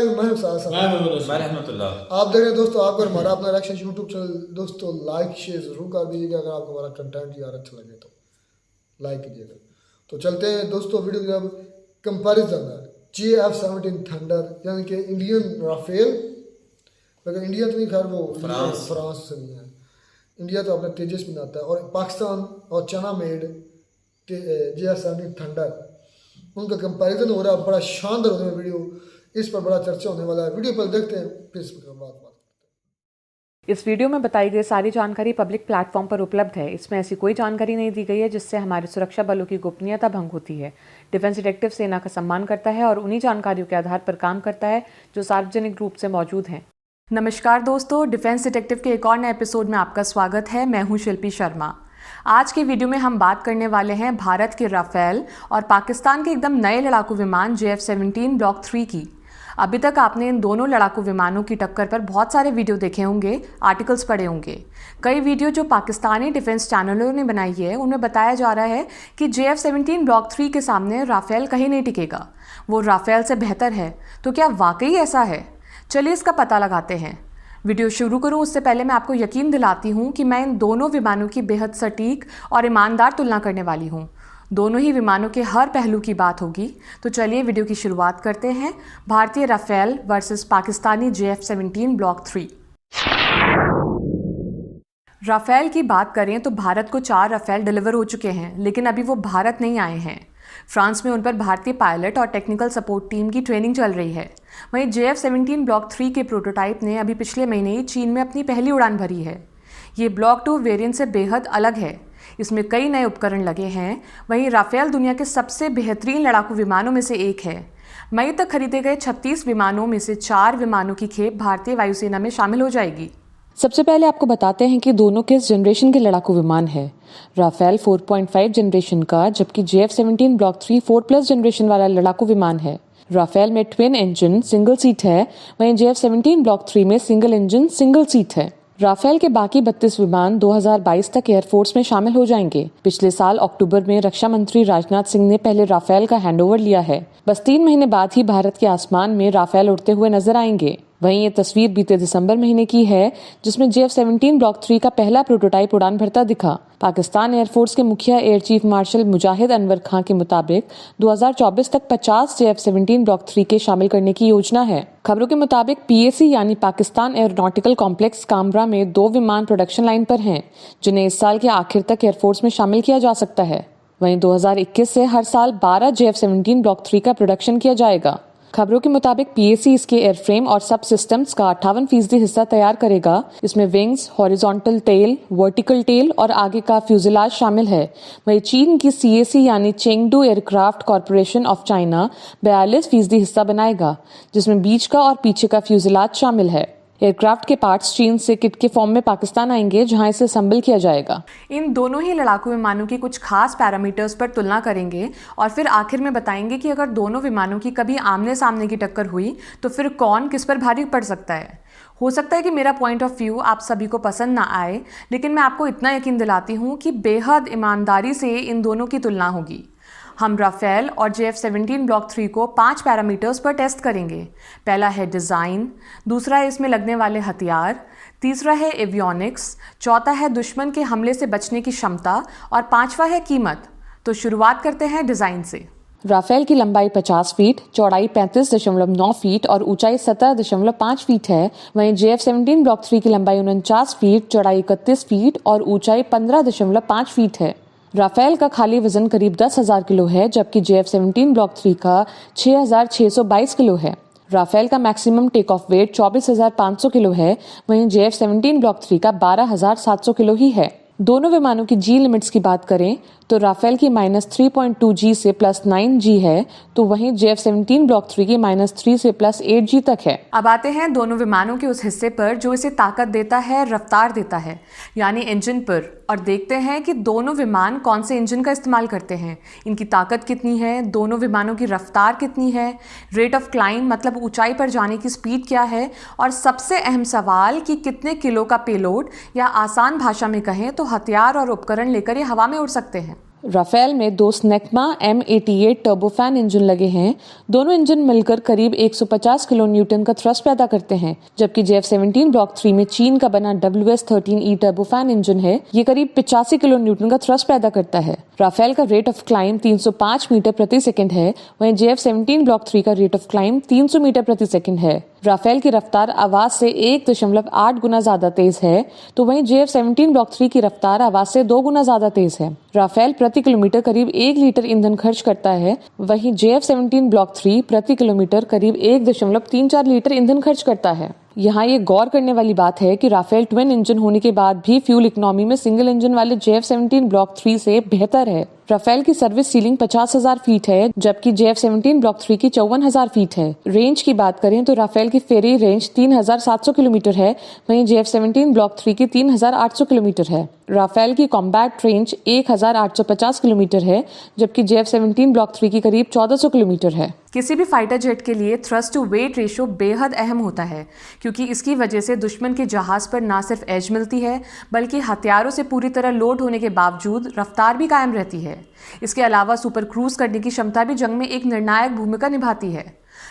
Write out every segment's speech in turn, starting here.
Guys, मैं रहमतुल्लाह। आप देख रहे हैं दोस्तों, आपको हमारा अपना रिएक्शन यूट्यूब चैनल। दोस्तों लाइक शेयर जरूर कर दीजिएगा, अगर आपको हमारा कंटेंट यार अच्छा लगे तो लाइक कीजिएगा। तो चलते हैं दोस्तों वीडियो की अब कंपैरिजन है GF-17 थंडर यानी कि इंडियन राफेल, लेकिन इंडिया तो नहीं, खैर वो फ्रांस से नहीं है, इंडिया तो अपने तेजस में आता है, और पाकिस्तान और चाइना मेड GF-17 थंडर, उनका कंपैरिजन हो रहा है। बड़ा शानदार होने वाला वीडियो, इस पर बड़ा चर्चा होने वाला है। वीडियो पर देखते हैं, फिर इस पर बात। इस वीडियो में बताई गई सारी जानकारी पब्लिक प्लेटफॉर्म पर उपलब्ध है। इसमें ऐसी कोई जानकारी नहीं दी गई है जिससे हमारे सुरक्षा बलों की गोपनीयता भंग होती है। डिफेंस डिटेक्टिव सेना का सम्मान करता है और उन्हीं जानकारियों के आधार पर काम करता है जो सार्वजनिक रूप से मौजूद हैं। नमस्कार दोस्तों, डिफेंस डिटेक्टिव के एक और नए एपिसोड में आपका स्वागत है। मैं हूँ शिल्पी शर्मा। आज की वीडियो में हम बात करने वाले हैं भारत के राफेल और पाकिस्तान के एकदम नए लड़ाकू विमान GF-17 ब्लॉक 3 की। अभी तक आपने इन दोनों लड़ाकू विमानों की टक्कर पर बहुत सारे वीडियो देखे होंगे, आर्टिकल्स पढ़े होंगे। कई वीडियो जो पाकिस्तानी डिफेंस चैनलों ने बनाई है उनमें बताया जा रहा है कि GF-17 ब्लॉक 3 के सामने राफेल कहीं नहीं टिकेगा, वो राफेल से बेहतर है। तो क्या वाकई ऐसा है? चलिए इसका पता लगाते हैं। वीडियो शुरू करूं उससे पहले मैं आपको यकीन दिलाती हूं कि मैं इन दोनों विमानों की बेहद सटीक और ईमानदार तुलना करने वाली हूं। दोनों ही विमानों के हर पहलू की बात होगी। तो चलिए वीडियो की शुरुआत करते हैं। भारतीय राफेल वर्सेस पाकिस्तानी GF-17 ब्लॉक 3। राफेल की बात करें तो भारत को 4 राफेल डिलीवर हो चुके हैं, लेकिन अभी वो भारत नहीं आए हैं। फ्रांस में उन पर भारतीय पायलट और टेक्निकल सपोर्ट टीम की ट्रेनिंग चल रही है। वहीं GF-17 ब्लॉक 3 के प्रोटोटाइप ने अभी पिछले महीने ही चीन में अपनी पहली उड़ान भरी है। ये ब्लॉक 2 वेरिएंट से बेहद अलग है। इसमें कई नए उपकरण लगे हैं। वहीं राफेल दुनिया के सबसे बेहतरीन लड़ाकू विमानों में से एक है। मई तक खरीदे गए 36 विमानों में से 4 विमानों की खेप भारतीय वायुसेना में शामिल हो जाएगी। सबसे पहले आपको बताते हैं कि दोनों किस जनरेशन के लड़ाकू विमान है। राफेल 4.5 जनरेशन का, जबकि GF-17 ब्लॉक 3 4+ जनरेशन वाला लड़ाकू विमान है। राफेल में ट्विन इंजन सिंगल सीट है, वहीं GF-17 ब्लॉक 3 में सिंगल इंजन सिंगल सीट है। राफेल के बाकी 32 विमान 2022 तक एयरफोर्स में शामिल हो जाएंगे। पिछले साल अक्टूबर में रक्षा मंत्री राजनाथ सिंह ने पहले राफेल का हैंडओवर लिया है। बस 3 महीने बाद ही भारत के आसमान में राफेल उड़ते हुए नजर आएंगे। वहीं ये तस्वीर बीते दिसंबर महीने की है, जिसमें GF-17 ब्लॉक 3 का पहला प्रोटोटाइप उड़ान भरता दिखा। पाकिस्तान एयरफोर्स के मुखिया एयर चीफ मार्शल मुजाहिद अनवर खां के मुताबिक 2024 तक 50 GF-17 ब्लॉक 3 के शामिल करने की योजना है। खबरों के मुताबिक PAC यानी पाकिस्तान एरोनॉटिकल कॉम्प्लेक्स कामरा में 2 विमान प्रोडक्शन लाइन पर हैं, जिन्हें इस साल के आखिर तक एयरफोर्स में शामिल किया जा सकता है। वहीं 2021 से हर साल 12 GF-17 ब्लॉक 3 का प्रोडक्शन किया जाएगा। खबरों के मुताबिक PAC इसके एयरफ्रेम और सब सिस्टम्स का 58% हिस्सा तैयार करेगा। इसमें wings, horizontal tail, vertical tail और आगे का फ्यूजलाज शामिल है। वहीं चीन की CAC यानी Chengdu aircraft corporation of China 42% हिस्सा बनाएगा, जिसमें बीच का और पीछे का फ्यूजलाज शामिल है। एयरक्राफ्ट के पार्ट्स चीन से किट के फॉर्म में पाकिस्तान आएंगे, जहां इसे असेंबल किया जाएगा। इन दोनों ही लड़ाकू विमानों की कुछ खास पैरामीटर्स पर तुलना करेंगे और फिर आखिर में बताएंगे कि अगर दोनों विमानों की कभी आमने सामने की टक्कर हुई तो फिर कौन किस पर भारी पड़ सकता है। हो सकता है कि मेरा पॉइंट ऑफ व्यू आप सभी को पसंद ना आए, लेकिन मैं आपको इतना यकीन दिलाती हूँ कि बेहद ईमानदारी से इन दोनों की तुलना होगी। हम राफेल और GF-17 ब्लॉक 3 को 5 पैरामीटर्स पर टेस्ट करेंगे। पहला है डिज़ाइन, दूसरा है इसमें लगने वाले हथियार, तीसरा है एवियोनिक्स, चौथा है दुश्मन के हमले से बचने की क्षमता और 5वां है कीमत। तो शुरुआत करते हैं डिज़ाइन से। राफेल की लंबाई 50 फीट, चौड़ाई 35.9 फीट और ऊंचाई 17.5 फीट है। वहीं GF-17 ब्लॉक 3 की लंबाई 49 फीट, चौड़ाई 31 फीट और ऊंचाई 15.5 फीट है। राफेल का खाली वजन करीब 10,000 किलो है, जबकि GF-17 ब्लॉक 3 का 6,622 किलो है। राफेल का maximum take off weight 24,500 kilo है, वहीं GF-17 ब्लॉक 3 का 12,700 किलो ही है। दोनों विमानों की G लिमिट्स की बात करें तो राफेल की -3.2 G से +9 G है, तो वहीं GF-17 ब्लॉक 3 की -3 से +8 G तक है। अब आते हैं दोनों विमानों के उस हिस्से पर जो इसे ताकत देता है, रफ्तार देता है, यानी इंजन पर, और देखते हैं कि दोनों विमान कौन से इंजन का इस्तेमाल करते हैं, इनकी ताकत कितनी है, दोनों विमानों की रफ्तार कितनी है, रेट ऑफ क्लाइंब मतलब ऊंचाई पर जाने की स्पीड क्या है, और सबसे अहम सवाल कि कितने किलो का पेलोड, या आसान भाषा में कहें तो हथियार और उपकरण लेकर ये हवा में उड़ सकते हैं। राफेल में दो स्नेकमा M88 टर्बोफैन इंजन लगे हैं। दोनों इंजन मिलकर करीब 150 किलो न्यूटन का थ्रस्ट पैदा करते हैं, जबकि JF-17 ब्लॉक 3 में चीन का बना WS-13E टर्बोफैन इंजन है। ये करीब 85 किलो न्यूटन का थ्रस्ट पैदा करता है। राफेल का रेट ऑफ क्लाइम 305 मीटर प्रति सेकंड है, वहीं JF-17 ब्लॉक 3 का रेट ऑफ क्लाइम 300 मीटर प्रति सेकंड है। राफेल की रफ्तार आवाज से 1.8 गुना ज्यादा तेज है, तो वहीं JF-17 ब्लॉक 3 की रफ्तार आवाज से 2 गुना ज्यादा तेज है। राफेल प्रति किलोमीटर करीब 1 लीटर ईंधन खर्च करता है, वहीं JF-17 ब्लॉक 3 प्रति किलोमीटर करीब 1.34 लीटर ईंधन खर्च करता है। यहाँ ये गौर करने वाली बात है कि राफेल ट्विन इंजन होने के बाद भी फ्यूल इकोनॉमी में सिंगल इंजन वाले JF-17 ब्लॉक 3 से बेहतर है। राफेल की सर्विस सीलिंग 50,000 फीट है, जबकि JF-17 ब्लॉक 3 की 54,000 फीट है। रेंज की बात करें तो राफेल की फेरी रेंज 3,700 किलोमीटर है, वहीं JF-17 ब्लॉक 3 की 3,800 किलोमीटर है। राफेल की कॉम्बैट रेंज 1,850 किलोमीटर है, जबकि JF-17 ब्लॉक 3 की करीब 1,400 किलोमीटर है। किसी भी फाइटर जेट के लिए थ्रस्ट टू वेट रेशियो बेहद अहम होता है, क्योंकि इसकी वजह से दुश्मन के जहाज पर न सिर्फ एज मिलती है, बल्कि हथियारों से पूरी तरह लोड होने के बावजूद रफ्तार भी कायम रहती है। इसके अलावा सुपर क्रूज करने की क्षमता भी जंग में एक निर्णायक भूमिका निभाती है।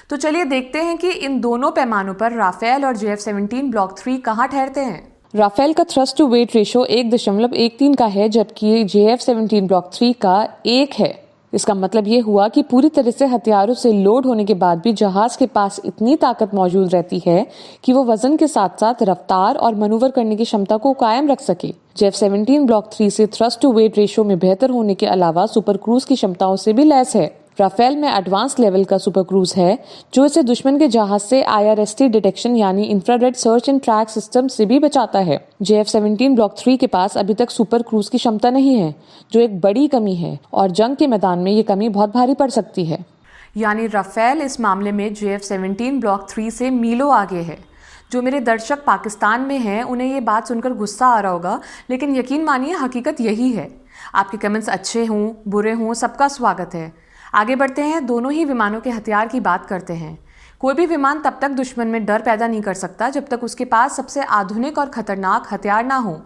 तो चलिए देखते हैं कि इन दोनों पैमानों पर राफेल और JF-17 ब्लॉक 3 कहाँ ठहरते हैं। राफेल का थ्रस्ट टू वेट रेशियो 1.13 का है, जबकि JF-17 ब्लॉक 3 का 1 है। इसका मतलब ये हुआ कि पूरी तरह से हथियारों से लोड होने के बाद भी जहाज के पास इतनी ताकत मौजूद रहती है कि वो वजन के साथ साथ रफ्तार और मनूवर करने की क्षमता को कायम रख सके। JF-17 ब्लॉक 3 से थ्रस्ट टू वेट रेशियो में बेहतर होने के अलावा सुपर क्रूज की क्षमताओं से भी लैस है। राफेल में एडवांस लेवल का सुपर क्रूज है, जो इसे दुश्मन के जहाज से IRST डिटेक्शन यानी infrared search and track system से भी बचाता है। JF-17 ब्लॉक 3 के पास अभी तक सुपर क्रूज की क्षमता नहीं है, जो एक बड़ी कमी है, और जंग के मैदान में ये कमी बहुत भारी पड़ सकती है। यानी राफेल इस मामले में JF-17 ब्लॉक 3 से मीलों आगे है। जो मेरे दर्शक पाकिस्तान में हैं, उन्हें ये बात सुनकर गुस्सा आ रहा होगा, लेकिन यकीन मानिए हकीकत यही है। आपके कमेंट्स अच्छे हों बुरे हों, सबका स्वागत है। आगे बढ़ते हैं, दोनों ही विमानों के हथियार की बात करते हैं। कोई भी विमान तब तक दुश्मन में डर पैदा नहीं कर सकता जब तक उसके पास सबसे आधुनिक और खतरनाक हथियार ना हो।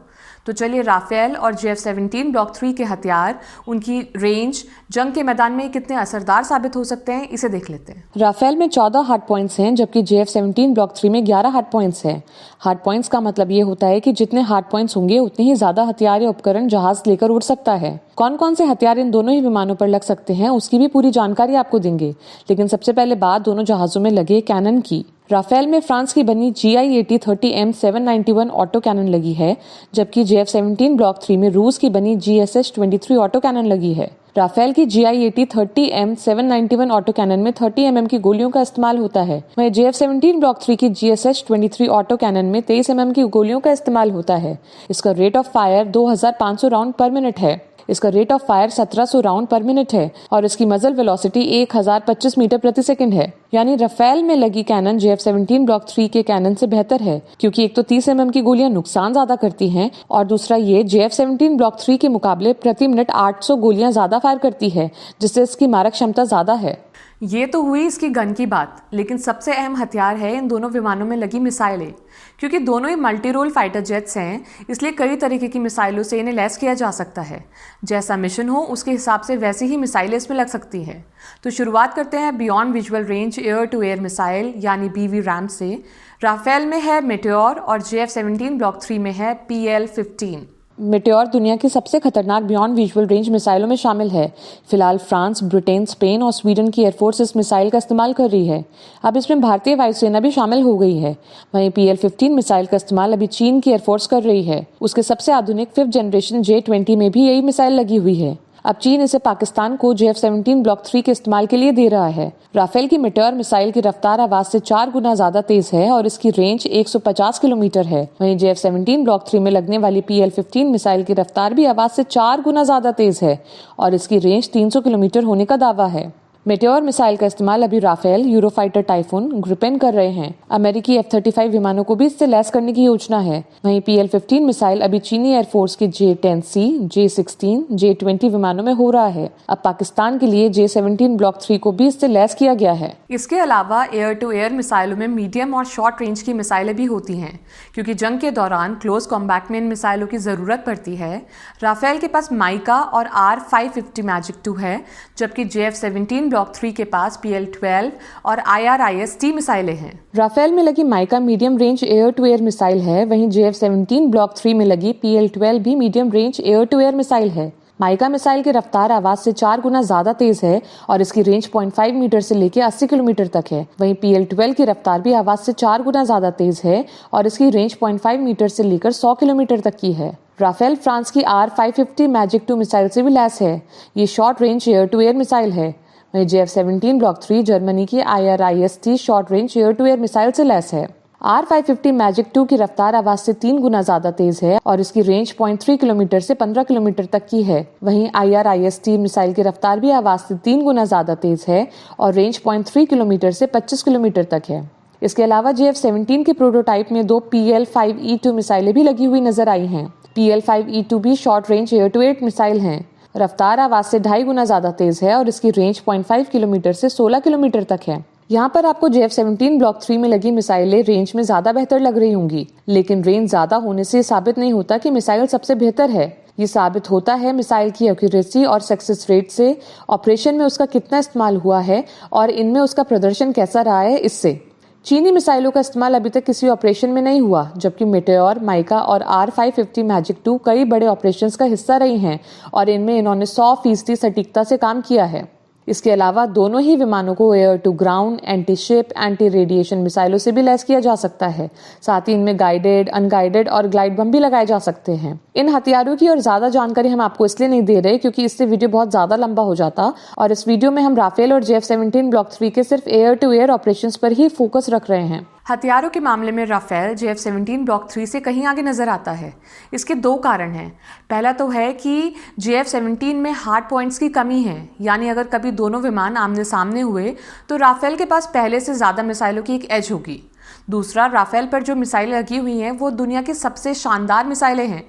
तो चलिए राफेल और JF-17 ब्लॉक 3 के हथियार, उनकी रेंज, जंग के मैदान में कितने असरदार साबित हो सकते हैं, इसे देख लेते हैं। राफेल में 14 हार्ड पॉइंट्स हैं, जबकि JF-17 ब्लॉक 3 में 11 हार्ड पॉइंट्स हैं। हार्ड पॉइंट्स का मतलब ये होता है कि जितने हार्ड पॉइंट्स होंगे उतने ही ज्यादा हथियार या उपकरण जहाज लेकर उड़ सकता है। कौन कौन से हथियार इन दोनों ही विमानों पर लग सकते हैं, उसकी भी पूरी जानकारी आपको देंगे, लेकिन सबसे पहले बात दोनों जहाजों में लगे कैनन की। राफेल में फ्रांस की बनी GI-80-30M 791 ऑटो कैनन लगी है, जबकि JF-17 ब्लॉक 3 में रूस की बनी GSS-23 ऑटो कैनन लगी है। राफेल की GI-80-30M 791 ऑटो कैनन में 30 mm की गोलियों का इस्तेमाल होता है, वहीं JF-17 ब्लॉक 3 की GSS-23 ऑटो कैनन में 23 mm की गोलियों का इस्तेमाल होता है। इसका रेट ऑफ फायर 2500 राउंड पर मिनट है। इसका रेट ऑफ फायर 1700 राउंड पर मिनट है और इसकी मजल वेलोसिटी 1025 मीटर प्रति सेकंड है। यानी राफेल में लगी कैनन JF-17 ब्लॉक 3 के कैनन से बेहतर है, क्योंकि एक तो 30 mm की गोलियां नुकसान ज्यादा करती हैं, और दूसरा ये JF-17 ब्लॉक 3 के मुकाबले प्रति मिनट 800 गोलियां ज्यादा फायर करती है, जिससे इसकी मारक क्षमता ज्यादा है। ये तो हुई इसकी गन की बात, लेकिन सबसे अहम हथियार है इन दोनों विमानों में लगी मिसाइलें। क्योंकि दोनों ही मल्टी रोल फाइटर जेट्स हैं, इसलिए कई तरीके की मिसाइलों से इन्हें लैस किया जा सकता है। जैसा मिशन हो उसके हिसाब से वैसी ही मिसाइलें इसमें लग सकती है। तो शुरुआत करते हैं beyond visual range air to air missile यानी BV-RAM से। राफेल में है मेटेओर और JF-17 ब्लॉक 3 में है PL-15। मेटेओर दुनिया की सबसे खतरनाक बियॉन्ड विजुअल रेंज मिसाइलों में शामिल है। फिलहाल फ्रांस, ब्रिटेन, स्पेन और स्वीडन की एयरफोर्स इस मिसाइल का इस्तेमाल कर रही है। अब इसमें भारतीय वायुसेना भी शामिल हो गई है। वहीं PL-15 मिसाइल का इस्तेमाल अभी चीन की एयरफोर्स कर रही है। उसके सबसे आधुनिक 5th जनरेशन J-20 में भी यही मिसाइल लगी हुई है। अब चीन इसे पाकिस्तान को JF-17 ब्लॉक 3 के इस्तेमाल के लिए दे रहा है। राफेल की मेटेओर मिसाइल की रफ्तार आवाज से 4 गुना ज्यादा तेज है और इसकी रेंज 150 किलोमीटर है। वहीं JF-17 ब्लॉक 3 में लगने वाली PL-15 मिसाइल की रफ्तार भी आवाज से 4 गुना ज्यादा तेज है और इसकी रेंज 300 किलोमीटर होने का दावा है। मेटेओर मिसाइल का इस्तेमाल अभी राफेल, यूरोफाइटर टाइफून, ग्रिपेन कर रहे हैं। अमेरिकी F-35 विमानों को भी इससे लैस करने की योजना है। वहीं PL-15 मिसाइल अभी चीनी एयरफोर्स के J-10C, J-16, J-20 विमानों में हो रहा है। अब पाकिस्तान के लिए J-17 ब्लॉक 3 को भी इससे लैस किया गया है। इसके अलावा एयर टू एयर मिसाइलों में मीडियम और शॉर्ट रेंज की मिसाइलें भी होती हैं, क्योंकि जंग के दौरान क्लोज कॉम्बैट में इन मिसाइलों की जरूरत पड़ती है। राफेल के पास माइका और R-550 मैजिक 2 है, जबकि JF-17 ब्लॉक 3 के पास PL-12 और IRIS-T मिसाइलें हैं। राफेल में लगी MICA medium range air to air missile है, वहीं JF-17 ब्लॉक 3 में लगी PL-12 भी medium range air to air missile है। माइका मिसाइल की रफ्तार आवाज से 4 गुना ज्यादा तेज है और इसकी रेंज 0.5 मीटर से लेकर 80 किलोमीटर तक है। वहीं PL-12 की रफ्तार भी आवाज से 4 गुना ज्यादा तेज है और इसकी रेंज 0.5 मीटर से लेकर 100 किलोमीटर तक की है। राफेल फ्रांस की R-550 मैजिक 2 मिसाइल से भी लैस है। ये short range air to air missile है। वहीं JF-17 ब्लॉक 3 जर्मनी की IRIS-T short range air to air missile से लैस है। R-550 मैजिक 2 की रफ्तार आवाज से 3 गुना ज्यादा तेज है और इसकी रेंज 0.3 किलोमीटर से 15 किलोमीटर तक की है। वहीं IRIS-T मिसाइल की रफ्तार भी आवाज से 3 गुना ज्यादा तेज है और रेंज 0.3 किलोमीटर से 25 किलोमीटर तक है। इसके अलावा JF-17 के प्रोटोटाइप में 2 PL-5E2 मिसाइलें भी लगी हुई नजर आई हैं। PL-5E2 भी short range air to air missile हैं। रफ्तार आवाज से 2.5 गुना ज्यादा तेज है और इसकी रेंज 0.5 किलोमीटर से 16 किलोमीटर तक है। यहाँ पर आपको JF-17 ब्लॉक 3 में लगी मिसाइलें रेंज में ज्यादा बेहतर लग रही होंगी, लेकिन रेंज ज्यादा होने से साबित नहीं होता कि मिसाइल सबसे बेहतर है। ये साबित होता है मिसाइल की एक्यूरेसी और सक्सेस रेट से, ऑपरेशन में उसका कितना इस्तेमाल हुआ है और इनमें उसका प्रदर्शन कैसा रहा है इससे। चीनी मिसाइलों का इस्तेमाल अभी तक किसी ऑपरेशन में नहीं हुआ, जबकि मेटेओर, माइका और R-550 मैजिक 2 कई बड़े ऑपरेशंस का हिस्सा रही हैं और इनमें इन्होंने 100% सटीकता से काम किया है। इसके अलावा दोनों ही विमानों को air to ground, anti ship, anti radiation मिसाइलों से भी लैस किया जा सकता है। साथ ही इनमें गाइडेड, अनगाइडेड और ग्लाइड बम भी लगाए जा सकते हैं। इन हथियारों की और ज्यादा जानकारी हम आपको इसलिए नहीं दे रहे क्योंकि इससे वीडियो बहुत ज्यादा लंबा हो जाता और इस वीडियो में हम राफेल और JF-17 ब्लॉक 3 के सिर्फ एयर टू एयर ऑपरेशंस पर ही फोकस रख रहे हैं। हथियारों के मामले में राफेल JF-17 ब्लॉक 3 से कहीं आगे नजर आता है। इसके 2 कारण हैं। पहला तो है कि JF-17 में हार्ड पॉइंट्स की कमी है, यानी अगर कभी दोनों विमान आमने सामने हुए तो राफेल के पास पहले से ज्यादा मिसाइलों की एक एज होगी। दूसरा, राफेल पर जो मिसाइलें लगी हुई हैं वो दुनिया की सबसे शानदार मिसाइलें हैं,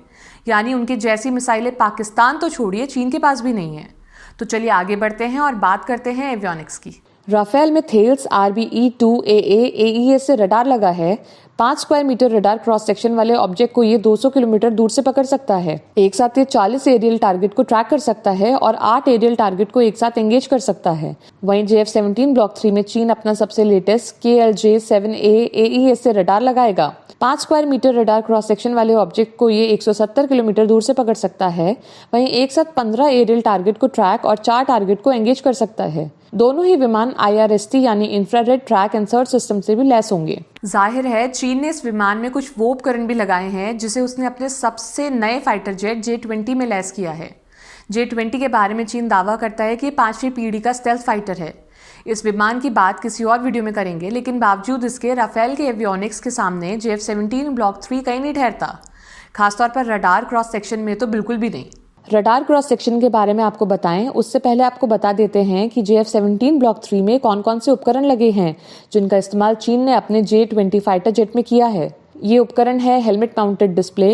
यानी उनकी जैसी मिसाइलें पाकिस्तान तो छोड़िए चीन के पास भी नहीं है। तो चलिए आगे बढ़ते हैं और बात करते हैं एवियोनिक्स की। राफेल में थेल्स RBE-2AA AES से रडार लगा है। 5 square metre radar cross section वाले ऑब्जेक्ट को ये 200 किलोमीटर दूर से पकड़ सकता है। एक साथ ये 40 एरियल टारगेट को ट्रैक कर सकता है और 8 एरियल टारगेट को एक साथ एंगेज कर सकता है। वहीं JF-17 ब्लॉक 3 में चीन अपना सबसे लेटेस्ट KLJ-7A AES से रडार लगाएगा। 5 square metre radar cross section वाले ऑब्जेक्ट को ये 170 किलोमीटर दूर से पकड़ सकता है। वहीं एक साथ 15 एरियल टारगेट को ट्रैक और 4 टारगेट को एंगेज कर सकता है। दोनों ही विमान IRST यानी infrared track and search system से भी लैस होंगे। जाहिर है चीन ने इस विमान में कुछ वो उपकरण भी लगाए हैं जिसे उसने अपने सबसे नए फाइटर जेट J-20 में लैस किया है। J-20 के बारे में चीन दावा करता है कि 5वीं पीढ़ी का स्टेल्थ फाइटर है। इस विमान की बात किसी और वीडियो में करेंगे, लेकिन बावजूद इसके राफेल के एवियोनिक्स के सामने JF-17 ब्लॉक 3 कहीं नहीं ठहरता। खासतौर पर रडार क्रॉस सेक्शन में तो बिल्कुल भी नहीं। रडार क्रॉस सेक्शन के बारे में आपको बताएं उससे पहले आपको बता देते हैं कि JF-17 ब्लॉक 3 में कौन कौन से उपकरण लगे हैं जिनका इस्तेमाल चीन ने अपने J-20 फाइटर जेट में किया है। ये उपकरण है helmet mounted display,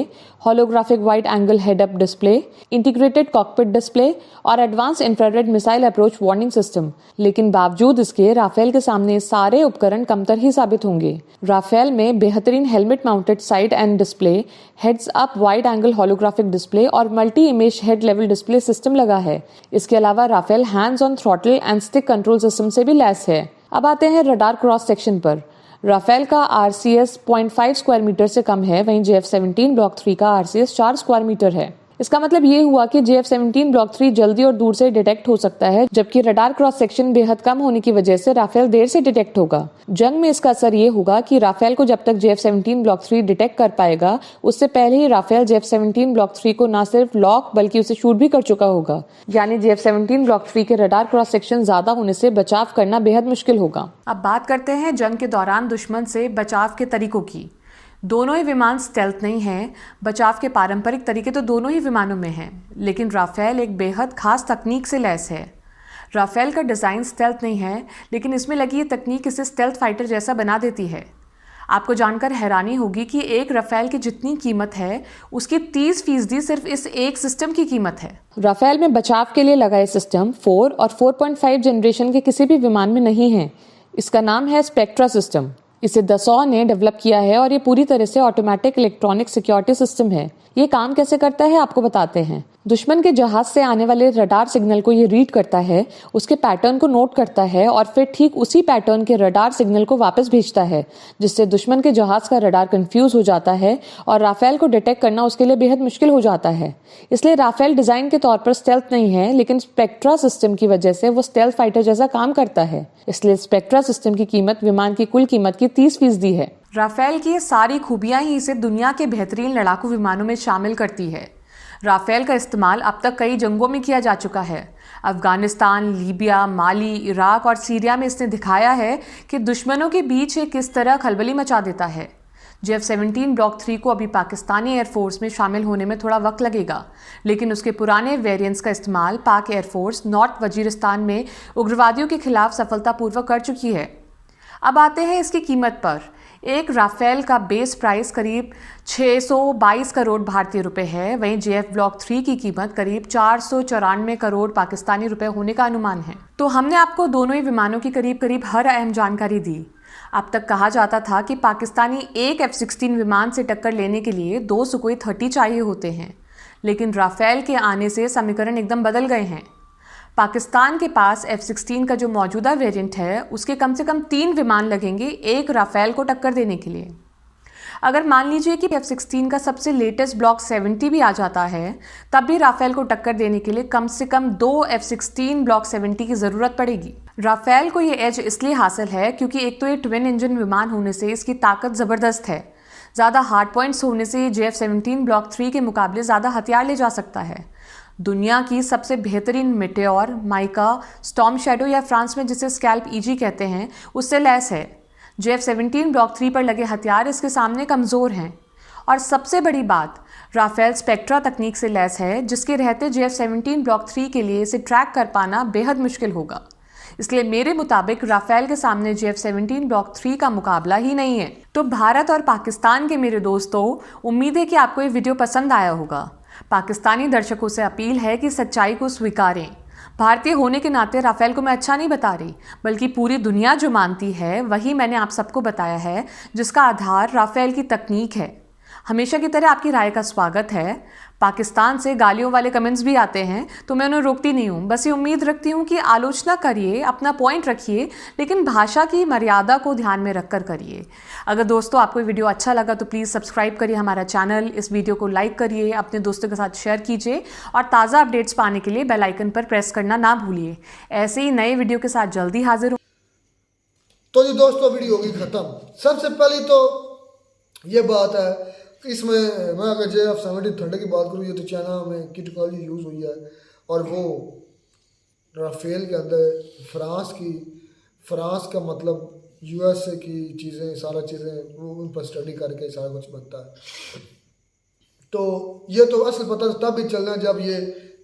holographic wide angle head up display, integrated cockpit display और advance infrared missile approach warning system. लेकिन बावजूद इसके राफेल के सामने सारे उपकरण कमतर ही साबित होंगे। राफेल में बेहतरीन helmet mounted side and display, heads up wide angle holographic display और multi image head level display system लगा है। इसके अलावा Rafale hands on throttle and stick control system से भी लैस है। अब आते हैं रडार क्रॉस सेक्शन पर। राफेल का RCS 0.5 स्क्वायर मीटर से कम है, वहीं JF-17 ब्लॉक 3 का RCS 4 स्क्वायर मीटर है। इसका मतलब ये हुआ कि JF-17 ब्लॉक 3 जल्दी और दूर से डिटेक्ट हो सकता है, जबकि रडार क्रॉस सेक्शन बेहद कम होने की वजह से राफेल देर से डिटेक्ट होगा। जंग में इसका असर ये होगा कि राफेल को जब तक JF-17 ब्लॉक 3 डिटेक्ट कर पाएगा, उससे पहले ही राफेल JF-17 ब्लॉक 3 को न सिर्फ लॉक बल्कि उसे शूट भी कर चुका होगा। यानी JF-17 ब्लॉक 3 के रडार क्रॉस सेक्शन ज्यादा होने से बचाव करना बेहद मुश्किल होगा। अब बात करते हैं जंग के दौरान दुश्मन से बचाव के तरीकों की। दोनों ही विमान स्टेल्थ नहीं हैं। बचाव के पारंपरिक तरीके तो दोनों ही विमानों में हैं, लेकिन राफेल एक बेहद खास तकनीक से लैस है। राफेल का डिज़ाइन स्टेल्थ नहीं है, लेकिन इसमें लगी ये तकनीक इसे स्टेल्थ फाइटर जैसा बना देती है। आपको जानकर हैरानी होगी कि एक राफेल की जितनी कीमत है उसकी 30% सिर्फ इस एक सिस्टम की कीमत है। राफेल में बचाव के लिए लगा ये सिस्टम 4 और 4.5 जनरेशन के किसी भी विमान में नहीं है। इसका नाम है स्पेक्ट्रा सिस्टम। इसे दसॉ ने डेवलप किया है और ये पूरी तरह से ऑटोमेटिक इलेक्ट्रॉनिक सिक्योरिटी सिस्टम है। ये काम कैसे करता है आपको बताते हैं। दुश्मन के जहाज से आने वाले रडार सिग्नल को ये रीड करता है, उसके पैटर्न को नोट करता है और फिर ठीक उसी पैटर्न के रडार सिग्नल को वापस भेजता है, जिससे दुश्मन के जहाज का रडार कंफ्यूज हो जाता है और राफेल को डिटेक्ट करना उसके लिए बेहद मुश्किल हो जाता है। इसलिए राफेल डिजाइन के तौर पर स्टेल्थ नहीं है, लेकिन स्पेक्ट्रा सिस्टम की वजह से वो स्टेल्थ फाइटर जैसा काम करता है। इसलिए स्पेक्ट्रा सिस्टम की कीमत विमान की कुल कीमत की 30% है। राफेल की ये सारी खूबियां ही इसे दुनिया के बेहतरीन लड़ाकू विमानों में शामिल करती है। राफेल का इस्तेमाल अब तक कई जंगों में किया जा चुका है। अफगानिस्तान, लीबिया, माली, इराक और सीरिया में इसने दिखाया है कि दुश्मनों के बीच ये किस तरह खलबली मचा देता है। JF-17 ब्लॉक 3 को अभी पाकिस्तानी एयरफोर्स में शामिल होने में थोड़ा वक्त लगेगा, लेकिन उसके पुराने वेरिएंट्स का इस्तेमाल पाक एयरफोर्स नॉर्थ वजीरिस्तान में उग्रवादियों के खिलाफ सफलतापूर्वक कर चुकी है। अब आते हैं इसकी कीमत पर। एक राफेल का बेस प्राइस करीब 622 करोड़ भारतीय रुपए है, वहीं JF ब्लॉक 3 की कीमत करीब 494 करोड़ पाकिस्तानी रुपए होने का अनुमान है। तो हमने आपको दोनों ही विमानों की करीब करीब हर अहम जानकारी दी। अब तक कहा जाता था कि पाकिस्तानी एक F-16 विमान से टक्कर लेने के लिए 2 सुकोई 30 चाहिए होते हैं, लेकिन राफेल के आने से समीकरण एकदम बदल गए हैं। पाकिस्तान के पास F-16 का जो मौजूदा वेरिएंट है उसके कम से कम 3 विमान लगेंगे एक राफेल को टक्कर देने के लिए। अगर मान लीजिए कि F-16 का सबसे लेटेस्ट ब्लॉक 70 भी आ जाता है, तब भी राफेल को टक्कर देने के लिए कम से कम 2 F-16 ब्लॉक 70 की ज़रूरत पड़ेगी। राफेल को ये एज इसलिए हासिल है क्योंकि एक तो ये ट्विन इंजन विमान होने से इसकी ताकत ज़बरदस्त है। ज़्यादा हार्ड पॉइंट्स होने से JF-17 ब्लॉक 3 के मुकाबले ज़्यादा हथियार ले जा सकता है। दुनिया की सबसे बेहतरीन मेटेओर, माइका, स्टॉर्म शैडो या फ्रांस में जिसे स्कैल्प EG कहते हैं, उससे लैस है। JF-17 ब्लॉक 3 पर लगे हथियार इसके सामने कमज़ोर हैं। और सबसे बड़ी बात, राफेल स्पेक्ट्रा तकनीक से लैस है, जिसके रहते JF-17 ब्लॉक 3 के लिए इसे ट्रैक कर पाना बेहद मुश्किल होगा। इसलिए मेरे मुताबिक राफेल के सामने JF-17 ब्लॉक 3 का मुकाबला ही नहीं है। तो भारत और पाकिस्तान के मेरे दोस्तों, उम्मीद है कि आपको ये वीडियो पसंद आया होगा। पाकिस्तानी दर्शकों से अपील है कि सच्चाई को स्वीकारें। भारतीय होने के नाते राफेल को मैं अच्छा नहीं बता रही, बल्कि पूरी दुनिया जो मानती है वही मैंने आप सबको बताया है, जिसका आधार राफेल की तकनीक है। हमेशा की तरह आपकी राय का स्वागत है। पाकिस्तान से गालियों वाले कमेंट्स भी आते हैं तो मैं उन्हें रोकती नहीं हूँ, बस ये उम्मीद रखती हूँ कि आलोचना करिए, अपना पॉइंट रखिए, लेकिन भाषा की मर्यादा को ध्यान में रखकर करिए। अगर दोस्तों आपको वीडियो अच्छा लगा तो प्लीज़ सब्सक्राइब करिए हमारा चैनल, इस वीडियो को लाइक करिए, अपने दोस्तों के साथ शेयर कीजिए और ताज़ा अपडेट्स पाने के लिए बेल आइकन पर प्रेस करना ना भूलिए। ऐसे ही नए वीडियो के साथ जल्दी हाजिर हो। तो जी दोस्तों, वीडियो होगी ख़त्म। सबसे पहले तो ये बात है, इसमें मैं अगर JF-17 थंडर की बात करूँ, ये तो चाइना में की टेक्नोलॉजी यूज़ हुई है और वो राफेल के अंदर फ्रांस का मतलब USA की चीज़ें, सारा चीज़ें वो उन पर स्टडी करके सारा कुछ बनता है। तो ये तो असल पता तब भी चलना जब ये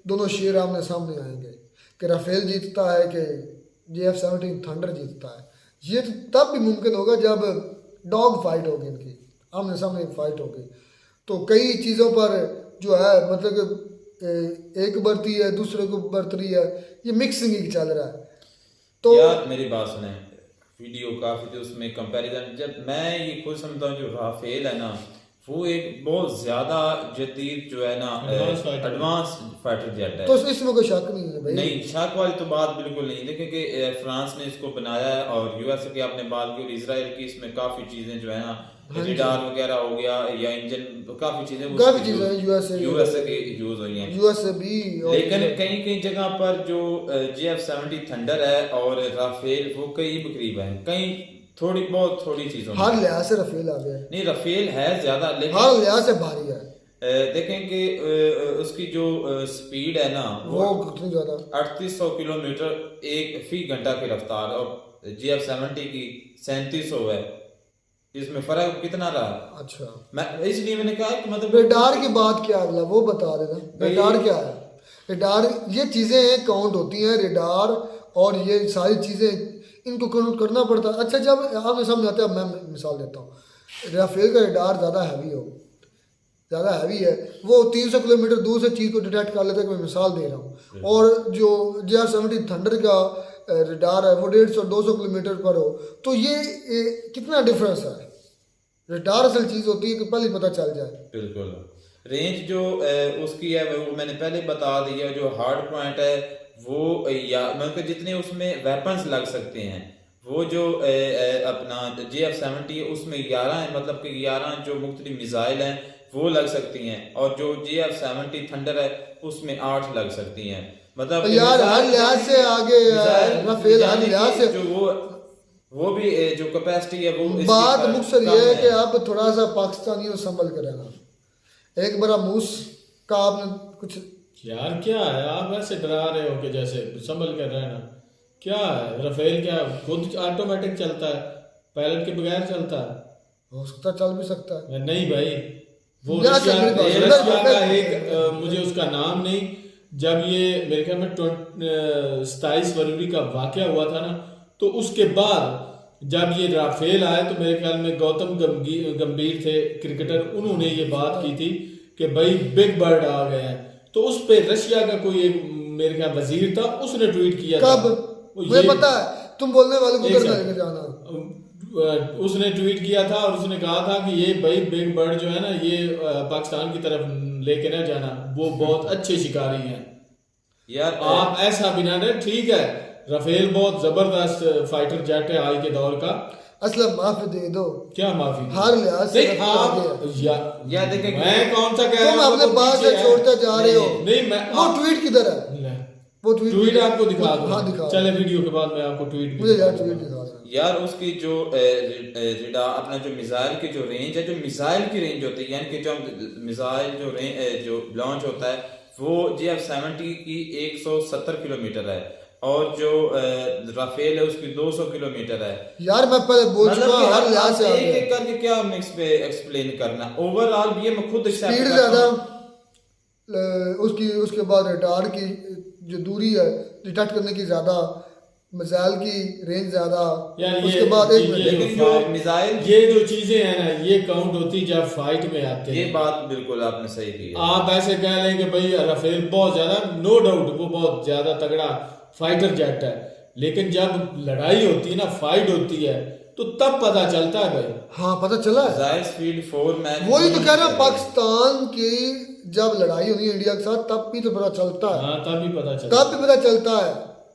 दोनों शेर आमने सामने आएंगे कि राफेल जीतता है कि JF-17 थंडर जीतता है। ये तो तब भी मुमकिन होगा जब डॉग फाइट होगी, इनकी आमने सामने फाइट होगी। तो कई चीज़ों पर जो है मतलब एक बरती है दूसरे को बरत रही है, ये मिक्सिंग ही चल रहा है। तो यार मेरी बात सुने, वीडियो काफ़ी थी उसमें कंपैरिजन, जब मैं ये खुद समझता हूँ जो राफेल है ना, वो एक बहुत ज़्यादा जदीद जो है ना एडवांस फाइटर जेट है। तो इसमें कोई शक नहीं है भाई। नहीं, शक वाली तो बात बिल्कुल नहीं। देखें कि फ्रांस ने इसको बनाया है और USA की आपने बात की, इसराइल की, इसमें काफ़ी चीज़ें जो है ना, रडार वगैरह हो गया या इंजन, काफ़ी चीज़ें USA की यूज़ हुई हैं, USA भी। लेकिन कई जगह पर जो JF-17 थंडर है और राफेल वो करीब है, कहीं थोड़ी चीज़ों हर लिहाज से राफेल आ गया। नहीं, राफेल है ज़्यादा, लेकिन हर लिहाज से भारी है। देखें कि उसकी जो स्पीड है ना वो कितनी ज़्यादा, 3800 किलोमीटर फी घंटा की रफ्तार, और JF-17 की 3700 है। इसमें फर्क कितना रहा? अच्छा, मैं इसलिए मैंने कहा कि मतलब रडार की बात क्या, अगला वो बता देना, रडार क्या है। रेडार ये चीज़ें काउंट होती हैं, रेडार और ये सारी चीज़ें इनको काउंट करना पड़ता है। अच्छा जब आपने सामने आते हैं, मैं मिसाल देता हूँ, राफेल का रेडार ज़्यादा हैवी है, वो 300 किलोमीटर दूर से चीज़ को डिटेक्ट कर लेता है, मैं मिसाल दे रहा हूँ। और जो JF-70 थंडर का रेडार है वो 150-200 किलोमीटर पर हो, तो ये कितना डिफरेंस है। रेडार असल चीज़ होती है कि पहले पता चल जाए। बिल्कुल, रेंज जो उसकी है वो मैंने पहले बता दिया। जो हार्ड पॉइंट है वो या मतलब जितने उसमें वेपन्स लग सकते हैं, वो जो अपना JF-70 है उसमें 11 है, मतलब कि 11 जो मुख्तलिफ मिसाइल हैं वो लग सकती हैं, और जो JF-70 थंडर है उसमें 8 लग सकती हैं। मतलब यार हर लिहाज से आगे राफेल, हर लिहाज से जो वो भी जो कैपेसिटी है वो बात मुख्तर ये है कि आप थोड़ा सा पाकिस्तानियों संभल कर रहना। एक बड़ा मूस का आपने कुछ यार क्या है, आप ऐसे डरा रहे हो कि जैसे संभल कर रहना क्या है। राफेल क्या खुद ऑटोमेटिक चलता है, पायलट के बगैर चलता है? हो सकता चल भी सकता है। नहीं भाई, वो रशिया का एक मुझे उसका नाम नहीं, जब ये मेरे ख्याल में 27 फरवरी का वाकया हुआ था ना, तो उसके बाद जब ये राफेल आए तो मेरे ख्याल में गौतम गंभीर थे क्रिकेटर, उन्होंने ये बात की थी कि भाई बिग बर्ड आ गए हैं। तो उस पे रशिया का कोई एक मेरे ख्याल वजीर था, उसने ट्वीट किया कब मुझे पता है, तुम बोलने वाले को उधर लेके जाना। उसने ट्वीट किया था और उसने कहा था कि ये भाई बिग बर्ड जो है ना, ये पाकिस्तान की तरफ लेके ना जाना, वो बहुत अच्छे शिकारी हैं यार। आप ऐसा भी ना, ठीक है राफेल बहुत जबरदस्त फाइटर जेट है आज के दौर का, असला माफी दे दो। क्या माफी? हर लिहाज से या देखें मैं कौन सा कह रहा हूं, तुम अपने बात से छोड़ते जा रहे हो। नहीं मैं वो ट्वीट किधर है? वो ट्वीट आपको दिखा दूं। हाँ दिखा, चले वीडियो के बाद मैं आपको ट्वीट मुझे यार ट्वीट दिखा यार। उसकी जो अपना जो मिसाइल की जो रेंज है, जो मिसाइल की रेंज होती है, यानी कि जो मिसाइल जो लॉन्च होता है वो JF-70 की 170 किलोमीटर है, और जो राफेल है उसकी 200 किलोमीटर है। यार मैं पहले बोल चुका हूं, हर लिहाज से एक एक करके क्या हम इस पे एक्सप्लेन करना। ओवरऑल ये मैं खुद स्पीड ज्यादा, उसके बाद रडार की जो दूरी है डिटेक्ट करने की ज्यादा, मिसाइल की रेंज ज्यादा, उसके बाद लेकिन जो मिसाइल ये जो चीजें हैं ना, ये काउंट होती जब फाइट में आते हैं। ये बात बिल्कुल आपने सही की है। आप ऐसे कह लें कि भाई राफेल बहुत ज्यादा, नो डाउट वो बहुत ज्यादा तगड़ा फाइटर जेट है, लेकिन जब लड़ाई होती है ना, फाइट होती है, तो तब पता चलता है भाई। हाँ पता चला है, स्पीड 4 मैच, वही तो कह रहा हूं, पाकिस्तान की जब लड़ाई होती है इंडिया के साथ तब भी तो पता चलता है। हाँ तब भी पता चलता है।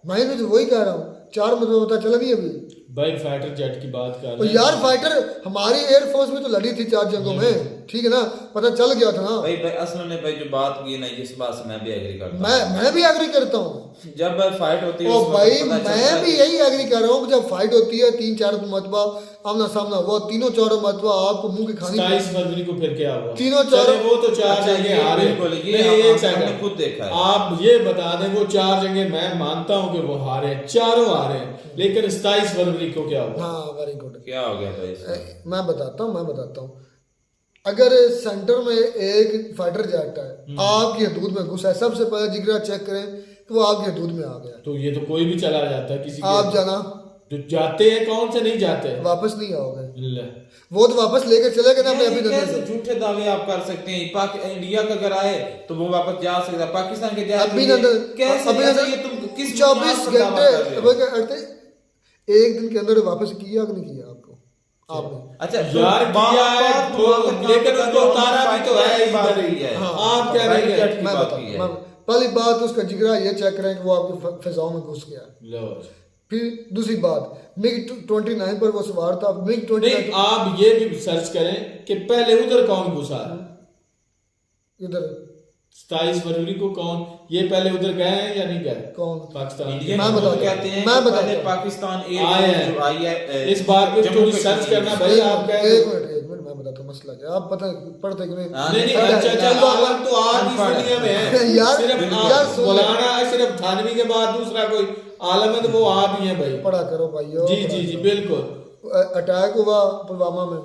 मैं तो वही कह रहा हूँ, 4 मतलब पता चला नहीं अभी भाई। फाइटर जेट की बात कर रहे हैं यार, फाइटर हमारी एयरफोर्स में तो लड़ी थी 4 जंगों में, ठीक है ना, पता चल गया था ना भाई। असल में भाई जो बात की ना, इस बात से मैं भी एग्री करता हूं। मैं भी एग्री करता हूँ। जब फाइट होती है ओ भाई मैं भी यही एग्री कर रहा हूँ, जब फाइट होती है 3-4 मरतबा आमना सामना हुआ, 3-4 मरतबा आपको मुंह की खानी। 27 फरवरी को फिर क्या हुआ? 3-4 वो तो 4 जगह हारे, एक सेकंड खुद देखा है। आप ये बता दें, वो 4 जगह मैं मानता हूँ कि वो हारे, चारों हारे, लेकिन 27 फरवरी को क्या हुआ? हाँ वेरी गुड, क्या हो गया भाई? मैं बताता हूँ। अगर सेंटर में एक फाइटर जेट है, आपकी हदूद में घुसा है, सबसे पहले जिगरा चेक करें कि वो आपकी हदूद में आ गया। तो ये तो कोई भी चला जाता है, किसी आप जाना तो जाते हैं, कौन से नहीं जाते, वापस नहीं आओगे। वो तो वापस लेकर चले गए ना अपने अभी। झूठे दावे आप कर सकते हैं, इंडिया का अगर आए तो वो वापस जा सकता है, पाकिस्तान के जाए कैसे? तुम किस 24 घंटे एक दिन के अंदर वापस किया कि नहीं किया आपको? आपने अच्छा यार किया है, लेकिन उसको उतारा भी तो है। आप क्या रहे हैं? पहली बात उसका जिगरा ये चेक करें कि वो आपकी फिजाओं में घुस गया। फिर दूसरी बात, MiG-29 पर वो सवार था। MiG-29 आप ये भी सर्च करें कि पहले उधर कौन घुसा है, इधर 27 फरवरी को कौन, ये पहले उधर गए हैं या नहीं गए? कौन? पाकिस्तान। मैं बताता हूं पाकिस्तान आई है, इस बात पे थोड़ी सर्च करना भाई। आप एक मिनट मैं बताता हूं मसला क्या, आप पता पढ़ते कि नहीं? अच्छा आलम तो आज इस दुनिया में है यार, सिर्फ मौलाना सिर्फ थानवी के बाद दूसरा कोई आलम है तो वो आप ही है भाई। पढ़ा करो भाइयों। जी बिल्कुल। अटैक हुआ पुलवामा में,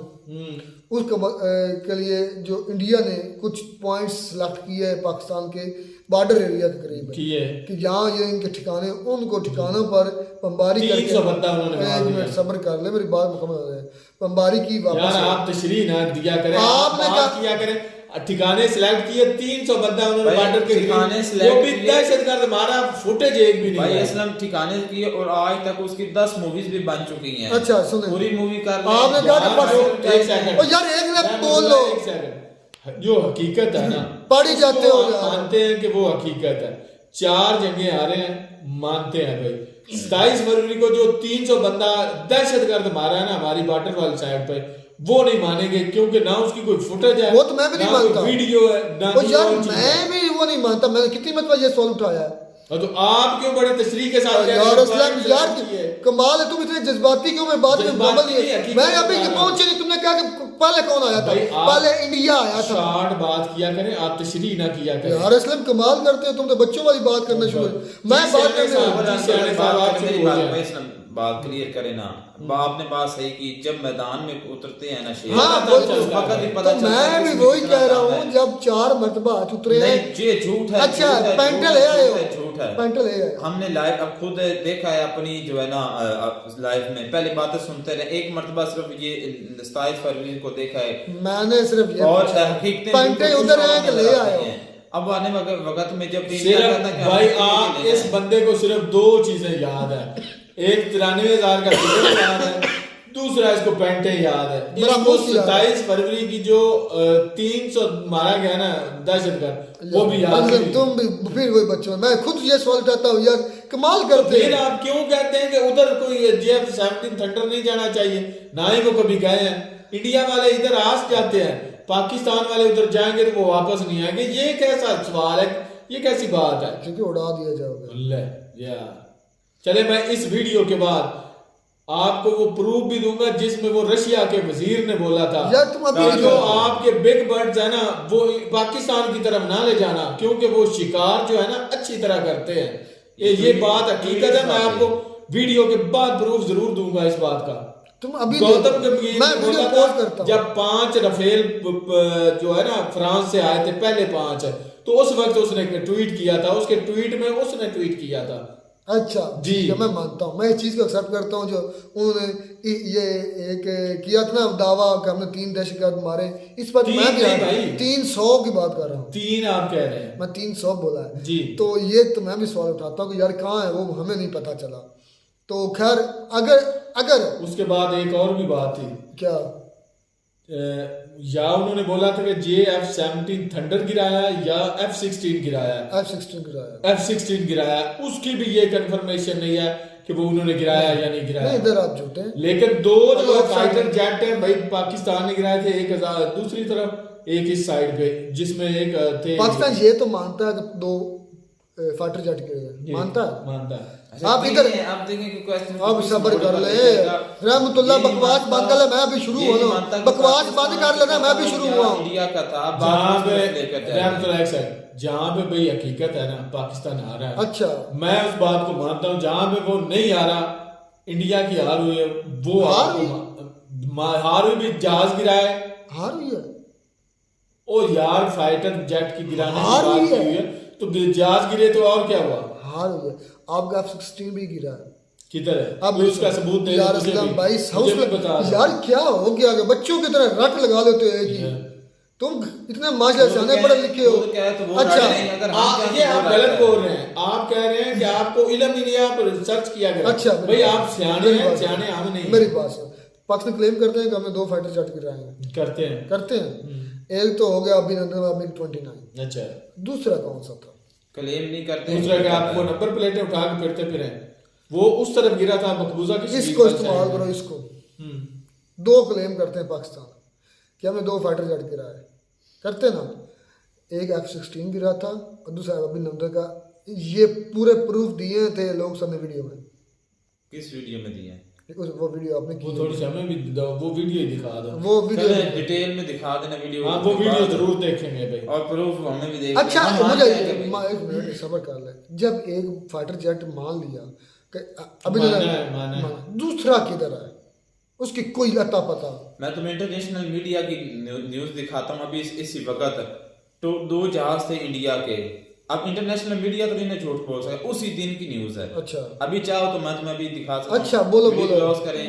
उसके लिए जो इंडिया ने कुछ पॉइंट्स सेलेक्ट किए पाकिस्तान के, बॉर्डर एरिया के करीब की है कि जहाँ ये इनके ठिकाने, उनको ठिकानों पर बमबारी करके 300 बंदा उन्होंने मार एक दिया। मिनट सब्र कर ले, मेरी बात मुकम्मल हो जाए। बमबारी की यार वापस आप तशरीह ना दिया करें, आपने बात कहा- किया करें। ठिकाने सिलेक्ट किए, 300 बंदा उन्होंने भाई, बॉर्डर के ठिकाने करीब, select वो भी किए। दहशतगर्द मारा, फुटेज एक भी नहीं भाई है। असलम ठिकाने किए और आज तक उसकी 10 मूवीज भी बन चुकी हैं। अच्छा सुने, पूरी मूवी कर आपने कहा कि परसों- एक सेकंड, ओ यार एक मिनट मैं बोल लो, एक सेकंड। जो हकीकत है ना, पढ़ ही जाते हो उसको यार। आप मानते हैं कि वो हकीकत है। 4 जंगें हारे हैं, मानते हैं भाई। 27 फरवरी को जो 300 बंदा दहशतगर्द मारा है ना हमारी बॉर्डर वाली साइड पे, वो नहीं मानेंगे, क्योंकि ना उसकी कोई फुटेज है, वो तो मैं भी नहीं ना कोई मानता। वीडियो है, ना ओ कोई यार और चीज़ है। मैं भी वो नहीं मानता, मैंने कितनी मतलब ये सवाल उठाया है। और तो आप क्यों बड़े तशरीह के साथ कह रहे यार हो? असलम यार कमाल है, तुम इतने जज्बाती क्यों? मैं बाद में जज्बाती मुकम्मल नहीं, नहीं, हकीकत मैं अभी बता रहा पहुंचे नहीं। तुमने कहा कि पहले कौन आया था? भाई, आप पहले इंडिया आया था। शॉर्ट बात किया करें, आप तशरीह ना किया करें। यार असलम कमाल करते हो तुम, तो बच्चों वाली बात करना शुरू कर। मैं बात करने बात क्लियर करे ना, आपने बात सही की। जब मैदान में उतरते हैं ना शेर, हाँ तो बोल, फकत ही तो पता चलता है मैं कि भी इसमें वही कितना कह रहा दम हूँ, है। जब 4 मरतबा उतरे हैं। नहीं, ये झूठ है। अच्छा झूठ है, पेंटल झूठ है आए हो, झूठ है। पेंटल है आए। हमने लाइव अब खुद देखा है अपनी जो है ना लाइव में। पहले बातें सुनते रहे, एक मरतबा सिर्फ ये 27 फरवरी को देखा है मैंने सिर्फ ये और पूछा। हकीकतें पेंटे बिल्कुल उधर कुछ है और कि ले नजर आए आती हो। हैं। अब आने वक्त में जब टीम सिर्फ कहता है कि भाई हम आप ले इस लें। बंदे को सिर्फ 2 चीजें याद है, एक 93,000 का टिकट याद है, दूसरा इसको पेंटे याद है। बड़ा इसको मुश्किल याद है। 27 फरवरी की जो 300 मारा गया ना दहशतगर्द, वो भी याद मतलब नहीं। तुम भी फिर वही बच्चों, मैं खुद ये सवाल उठाता हूँ यार, कमाल तो करते फिर हैं। आप क्यों कहते हैं कि उधर कोई JF-17 थंडर नहीं जाना चाहिए? ना ही वो कभी गए हैं। इंडिया वाले इधर आज जाते हैं, पाकिस्तान वाले उधर जाएंगे तो वो वापस नहीं आएंगे। ये कैसा सवाल है? ये कैसी बात है? क्योंकि उड़ा दिया जाओगे। अल्लाह यार, चले मैं इस वीडियो के बाद आपको वो प्रूफ भी दूंगा जिसमें वो रशिया के वजीर ने बोला था यार तुम अभी कि जो आपके बिग बर्ड्स है ना, वो पाकिस्तान की तरफ ना ले जाना, क्योंकि वो शिकार जो है ना अच्छी तरह करते हैं। ये बात हकीकत है। मैं आपको वीडियो के बाद प्रूफ जरूर दूंगा इस बात का। तुम अभी गौतम गंभीर मैं ने वीडियो बोला पॉज था, करता हूँ। जब 5 रफेल जो है ना फ्रांस से आए थे, पहले 5, तो उस वक्त उसने ट्वीट किया था। उसके ट्वीट में उसने ट्वीट किया था। अच्छा जी। ठीक है, मैं मानता हूँ, मैं इस चीज़ को एक्सेप्ट करता हूँ जो उन्होंने ये एक किया था ना दावा कि हमने 3 दहशतगर्द मारे। इस पर मैं भी नहीं भाई। 300 की बात कर रहा हूँ। 3 आप कह रहे हैं? मैं 300 बोला है जी। तो ये तो मैं भी सवाल उठाता हूँ कि यार कहाँ है वो, हमें नहीं पता चला। तो खैर अगर उसके बाद एक और भी बात थी, क्या या उन्होंने बोला था कि JF-17 थंडर गिराया या F-16 गिराया। F-16 गिराया, F-16 गिराया, उसकी भी ये कंफर्मेशन नहीं है कि वो उन्होंने गिराया या नहीं गिराया। नहीं इधर आप झूठे हैं। लेकिन 2 जो अगर फाइटर जेट है भाई पाकिस्तान ने गिराए थे, 1000 दूसरी तरफ, एक इस साइड पे जिसमें एक थे। पाकिस्तान ये तो मानता है कि 2 फाइटर जेट गिरे, मानता है। मानता है। आप इधर आप देखें कि क्वेश्चन अब सब्र कर ले रहमतुल्लाह, बकवास बंद कर ले, मैं अभी शुरू हो रहा हूं। बकवास बंद कर लेना, मैं भी शुरू हुआ हूं। इंडिया का था जहाँ पे लेकर जाए, जहाँ पे भाई हकीकत है ना पाकिस्तान हारा है, अच्छा मैं उस बात को मानता हूँ। जहाँ पे वो नहीं हारा, इंडिया की हार हुई है, वो हार हुई भी जहाज गिराए। हार हुई है, और यार फाइटर जेट की गिराने की हार बात हुई की है। हुई है, तो जहाज गिरे तो और क्या हुआ? हार हुई है। आपका F-16 भी गिरा है। किधर है? अब कोई उसका सबूत दे यार मुझे असलम भी। भाई मुझे भी हाउस बता दो। यार क्या हो गया कि बच्चों की तरह रट लगा लेते हो एक ही। तुम इतने माशाल्लाह से आने पढ़े लिखे हो। अच्छा ये आप गलत बोल रहे हैं। आप कह रहे हैं कि आपको इल्म ही नहीं है, आप रिसर्च किया करें। अच्छा भाई आप सियाने हैं, सियाने हम नहीं मेरी बात सुन, पाकिस्तान क्लेम करते हैं कि हमने 2 फाइटर जेट गिराए हैं, करते हैं। करते हैं। एक तो हो गया अभिनंदन MiG-29, अच्छा, दूसरा कौन सा था? क्लेम नहीं करते। दूसरा कि आपको नंबर प्लेटें उठा के फिरते फिरे, वो उस तरफ गिरा था मकबूजा की। इसको इस्तेमाल करो, इसको। हम्म। 2 क्लेम करते हैं पाकिस्तान कि हमने 2 फाइटर जेट गिराए, करते ना। एक F-16 गिरा था और दूसरा अभिनंदन का। ये पूरे प्रूफ दिए थे लोग सबने वीडियो में। किस वीडियो में दिए? वो वीडियो आपने वो की, थोड़ी सी हमें भी दो, वो वीडियो ही दिखा दो। वो वीडियो डिटेल में दिखा देना वीडियो। हाँ, वो वीडियो जरूर देखेंगे भाई। और प्रूफ हमें भी देख। अच्छा मुझे एक मिनट सब्र कर ले। जब एक फाइटर जेट मान लिया कि अभिनंदन, माना है। दूसरा किधर है उसकी कोई अता पता। मैं तुम्हें इंटरनेशनल मीडिया की न्यूज़ दिखाता हूँ अभी इसी वक्त। तो 2 जहाज थे इंडिया के, अब इंटरनेशनल मीडिया तो इन्हें झूठ बोल सके, उसी दिन की न्यूज है। अच्छा अभी चाहो तो मैं तुम्हें अभी दिखा सकता हूं। अच्छा बोलो बोलो। क्लोज करें,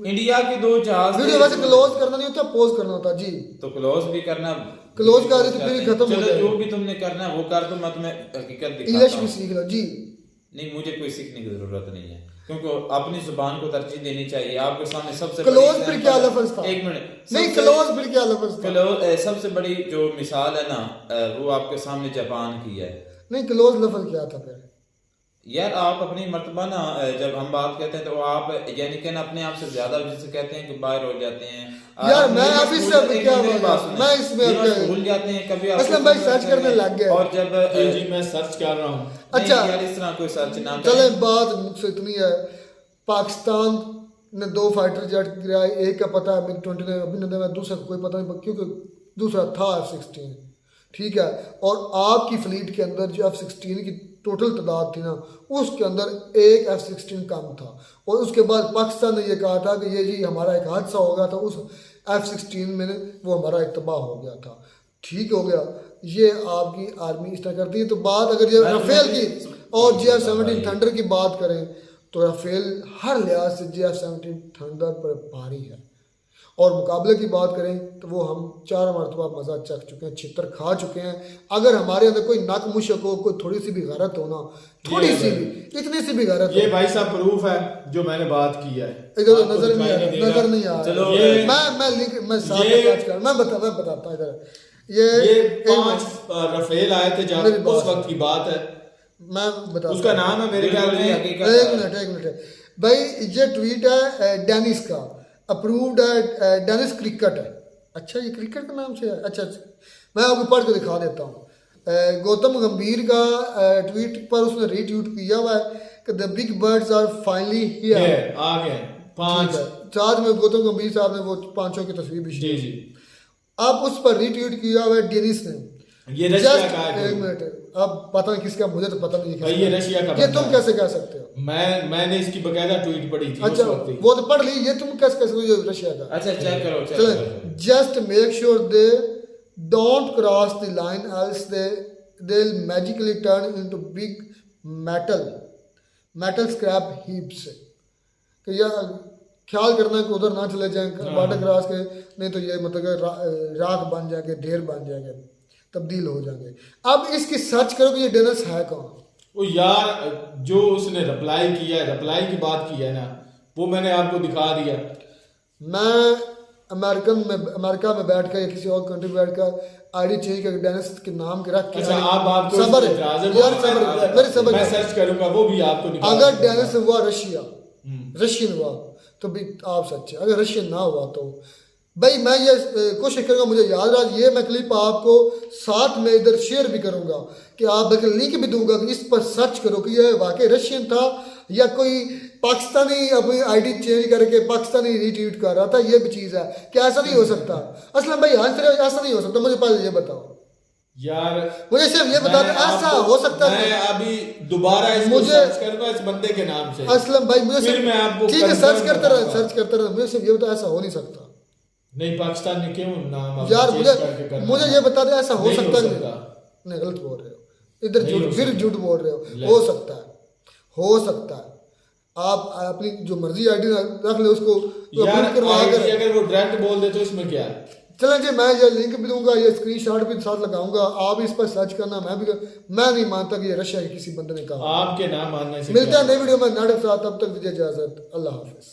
इंडिया के 2 जहाज वीडियो वैसे क्लोज करना नहीं होता, पोज करना होता जी। तो क्लोज भी करना, क्लोज कर रहे तो फिर खत्म हो चलो जाएगा। जो भी तुमने करना है वो कर दो, मैं तुम्हें हकीकत दिखाता इंग्लिश भी हूं। सीख लो जी। नहीं, मुझे कोई सीखने की जरूरत नहीं है, क्योंकि अपनी जुबान को तरजीह देनी चाहिए। आपके सामने सबसे क्लोज फिर क्या लफ्ज था? एक मिनट, नहीं क्लोज फिर क्या लफ्ज था? क्लोज सबसे बड़ी जो मिसाल है ना, वो आपके सामने जापान की है। नहीं क्लोज लफ्ज क्या था फिर? यार आप अपनी मर्तबा ना, जब हम बात कहते हैं तो आप यानी कि ना अपने आप से ज्यादा जिसे कहते हैं कि बाहर हो जाते हैं यार। मैं अब इससे क्या मैं इसमें भूल जाते हैं कभी। असलम भाई सर्च करने लग गए और जब जी मैं सर्च कर रहा हूँ। अच्छा यार इस तरह कोई सर्च ना चले, बात मुझसे इतनी है, पाकिस्तान ने 2 फाइटर जेट गिराए, एक का पता है MiG-20 ने अभिनंदन में, दूसरा कोई पता नहीं क्योंकि दूसरा था F-16, ठीक है। और आपकी फ्लीट के अंदर जो F-16 की टोटल तादाद थी ना, उसके अंदर एक F-16 कम था। और उसके बाद पाकिस्तान ने ये कहा था कि ये जी हमारा एक हादसा हो गया था, उस F-16 में वो हमारा एक तबाह हो गया था। ठीक हो गया, ये आपकी आर्मी इस तरह करती है। तो बात अगर ये राफेल की और JF-17 थंडर की बात करें तो राफेल हर लिहाज से JF-17 थंडर पर भारी है। और मुकाबले की बात करें तो वो हम 4 मरतबा मज़ा चख चुके हैं, छितर खा चुके हैं। अगर हमारे अंदर कोई नक मुशक हो, कोई थोड़ी सी भी गैरत हो ना, थोड़ी सी भी, इतनी सी भी गैरत, ये भाई साहब प्रूफ है जो मैंने बात की है। इधर तो नजर नहीं आ रहा, नजर नहीं आ रहा। चलो मैं लिंक मैं साथ में कर मैं बताता इधर ये 5 राफेल आए थे जब उस वक्त की बात है। मैं बता, उसका नाम है मेरे ख्याल में, एक मिनट भाई, ये ट्वीट है डेनिस का, अप्रूव्ड है, डेनिस क्रिकेट है। अच्छा ये क्रिकेट के नाम से है? अच्छा मैं आपको पढ़ के दिखा देता हूँ। गौतम गंभीर का ट्वीट पर उसने रीट्वीट किया हुआ है कि the big birds are finally here, आ गए 5। साथ में गौतम गंभीर साहब ने वो 5 की तस्वीर भी जी जी। अब उस पर रीट्वीट किया हुआ है डेनिस ने। ये रशिया का है। एक मिनट, अब पता नहीं किसका, मुझे तो पता नहीं है भाई ये रशिया का। ये तुम कैसे कह सकते हो? मैंने इसकी बकायदा ट्वीट पढ़ी थी। अच्छा वो तो पढ़ ली, ये तुम कैसे कह सकते हो रशिया का? अच्छा चेक करो, चलो just make sure they don't cross the line else they will magically turn into big metal scrap heaps. कि यह ख्याल करना कि उधर ना चले जाएं बॉर्डर क्रॉस के, नहीं तो ये मतलब राख बन जाएंगे, ढेर बन जाएंगे, तब्दील हो जाएंगे। अब इसकी सर्च करो कि ये डेनिस है कौन? वो यार जो उसने रिप्लाई किया है, रिप्लाई की बात की है ना, वो मैंने आपको दिखा दिया। मैं अमेरिका में बैठ कर या किसी और कंट्री में बैठ कर आईडी चेंज करके डेनिस के नाम के रख के, अच्छा आपको सबर मेरे सबर, मैं सर्च करूंगा वो भी आपको दिखा। अगर डेनिस हुआ रशियन हुआ तो भी आप सच्चे, अगर रशियन ना हुआ तो भाई मैं ये कोशिश करूंगा मुझे याद रहा। ये मैं क्लिप आपको साथ में इधर शेयर भी करूंगा कि आप बल्कि लिंक भी दूंगा कि इस पर सर्च करो कि ये वाकई रशियन था या कोई पाकिस्तानी अपनी आईडी चेंज करके पाकिस्तानी रीट्वीट कर रहा था। ये भी चीज़ है कि ऐसा नहीं हो सकता। असलम भाई ऐसा नहीं हो सकता, मुझे पहले ये बताओ यार, मुझे सिर्फ ये बता दो ऐसा हो सकता है। मैं अभी दोबारा इसको सर्च करूंगा इस बंदे के नाम से। असलम भाई मुझे फिर मैं आपको ठीक है सर्च करता रहा, मुझे सिर्फ ये बता ऐसा हो नहीं सकता। नहीं पाकिस्तान ने क्यों नाम यार मुझे ये बता दे ऐसा हो सकता है? नहीं गलत बोल रहे हो, इधर फिर झूठ बोल रहे हो। हो सकता है आप अपनी जो मर्जी आईडी रख ले उसको यार अगर वो डायरेक्ट बोल दे तो इसमें क्या है? चलें जी, मैं ये लिंक भी दूंगा, ये स्क्रीनशॉट भी साथ लगाऊंगा, आप इस पर सर्च करना। मैं नहीं मानता कि ये रशिया के किसी बंदे ने कहा। आपके नाम मानने से मिलता है नई वीडियो में नाटक साथ, तब तक दीजिए इजाजत, अल्लाह हाफिज।